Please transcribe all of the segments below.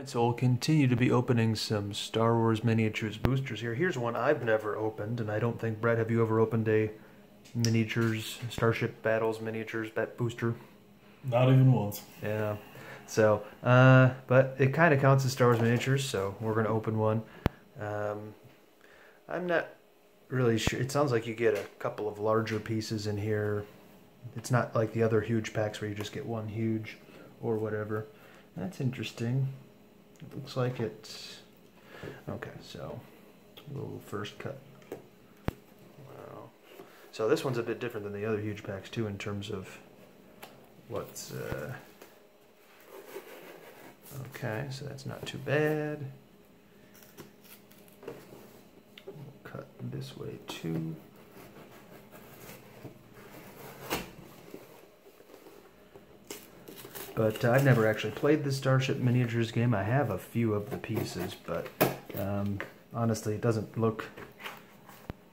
So I'll continue to be opening some Star Wars miniatures boosters here. Here's one I've never opened, and I don't think, Brett, have you ever opened a miniatures, Starship Battles miniatures booster? Not even once. Yeah. So, but it kind of counts as Star Wars miniatures, so we're going to open one. I'm not really sure. It sounds like you get a couple of larger pieces in here. It's not like the other huge packs where you just get one huge or whatever. That's interesting. It looks like it's... Okay, so we'll first cut. Wow. So this one's a bit different than the other huge packs too in terms of what's... Okay, so that's not too bad. We'll cut this way too. But I've never actually played the Starship miniatures game. I have a few of the pieces, but honestly, it doesn't look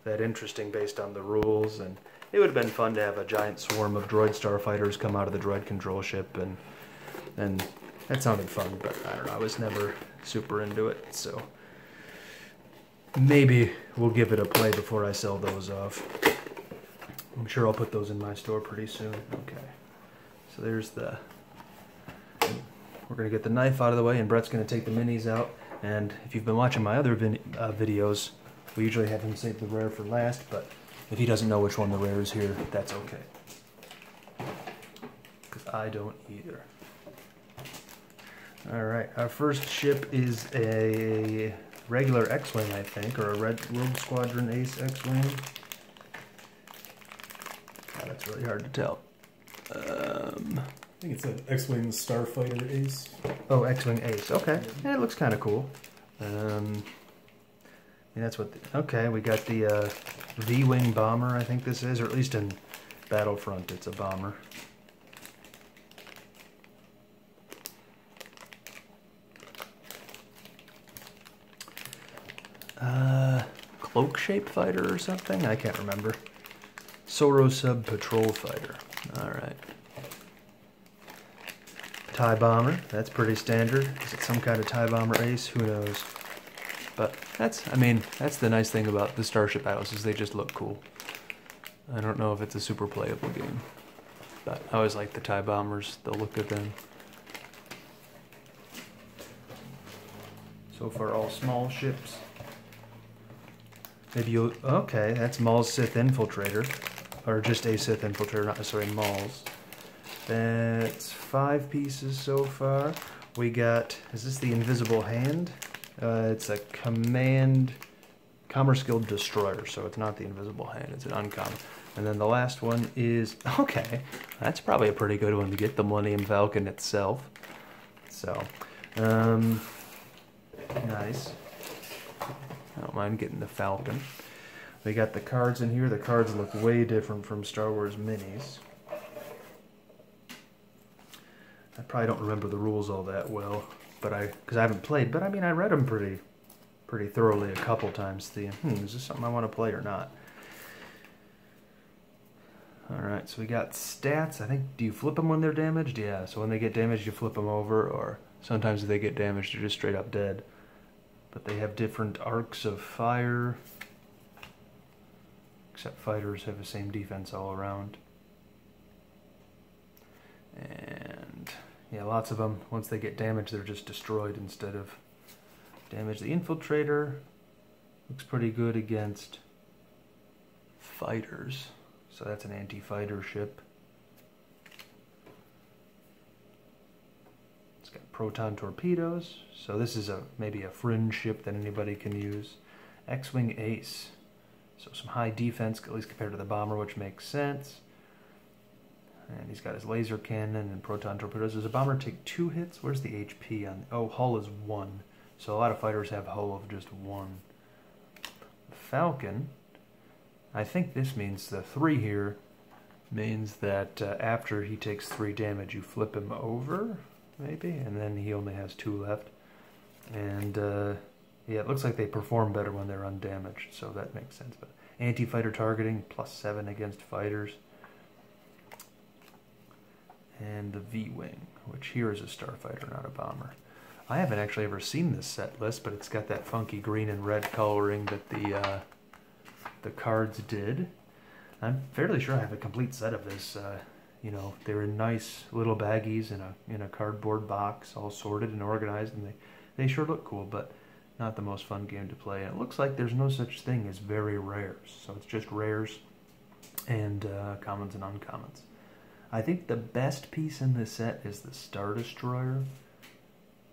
that interesting based on the rules. And it would have been fun to have a giant swarm of droid starfighters come out of the droid control ship, and that sounded fun. But I don't know, I was never super into it. So maybe we'll give it a play before I sell those off. I'm sure I'll put those in my store pretty soon. Okay, so there's the... We're going to get the knife out of the way, and Brett's going to take the minis out. And if you've been watching my other videos, we usually have him save the rare for last, but if he doesn't know which one the rare is here, that's okay. Because I don't either. Alright, our first ship is a regular X-Wing, I think, or a Red Rogue Squadron Ace X-Wing. Oh, that's really hard to tell. I think it's an X-Wing Starfighter Ace. Oh, X-Wing Ace. Okay. Yeah, it looks kind of cool. And that's what... Okay, we got the V-Wing bomber, I think this is, or at least in Battlefront it's a bomber. Cloak-shaped fighter or something? I can't remember. Soro Sub Patrol Fighter. Alright. TIE Bomber, that's pretty standard. Is it some kind of TIE Bomber Ace? Who knows? But that's, I mean, that's the nice thing about the Starship Battles, is they just look cool. I don't know if it's a super playable game, but I always like the TIE Bombers, the look of them. So far, all small ships. Maybe you'll, okay, that's Maul's Sith Infiltrator, or just a Sith Infiltrator, not necessarily Maul's. That's 5 pieces so far. We got, is this the Invisible Hand? It's a Command Commerce Guild Destroyer, so it's not the Invisible Hand, it's an uncommon. And then the last one is, okay, that's probably a pretty good one to get, the Millennium Falcon itself. So, nice. I don't mind getting the Falcon. We got the cards in here. The cards look way different from Star Wars minis. I probably don't remember the rules all that well, but because I haven't played. But I mean, I read them pretty thoroughly a couple times. Is this something I want to play or not? All right, so we got stats. I think, do you flip them when they're damaged? Yeah. So when they get damaged, you flip them over, or sometimes if they get damaged, they're just straight up dead. But they have different arcs of fire, except fighters have the same defense all around. And yeah, lots of them, once they get damaged, they're just destroyed instead of damaged. The Infiltrator looks pretty good against fighters, so that's an anti-fighter ship. It's got proton torpedoes, so this is maybe a fringe ship that anybody can use. X-Wing Ace, so some high defense, at least compared to the bomber, which makes sense. And he's got his laser cannon and proton torpedoes. Does a bomber take 2 hits? Where's the HP on? Oh, hull is 1. So a lot of fighters have hull of just 1. Falcon, I think this means the 3 here means that after he takes 3 damage, you flip him over, maybe, and then he only has 2 left. And yeah, it looks like they perform better when they're undamaged, so that makes sense. But anti-fighter targeting, +7 against fighters. And the V-Wing, which here is a starfighter, not a bomber. I haven't actually ever seen this set list, but it's got that funky green and red coloring that the cards did. I'm fairly sure I have a complete set of this. You know, they're in nice little baggies in a cardboard box, all sorted and organized, and they sure look cool, but not the most fun game to play. And it looks like there's no such thing as very rares, so it's just rares and commons and uncommons. I think the best piece in this set is the Star Destroyer.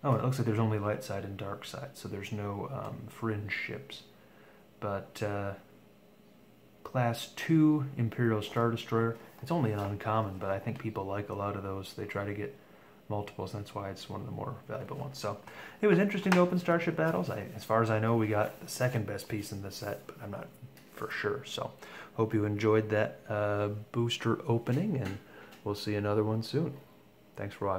Oh, it looks like there's only light side and dark side, so there's no fringe ships. But Class 2 Imperial Star Destroyer, it's only an uncommon, but I think people like a lot of those. They try to get multiples, and that's why it's one of the more valuable ones. So it was interesting to open Starship Battles. As far as I know, we got the second best piece in this set, but I'm not for sure. So hope you enjoyed that booster opening, and we'll see another one soon. Thanks for watching.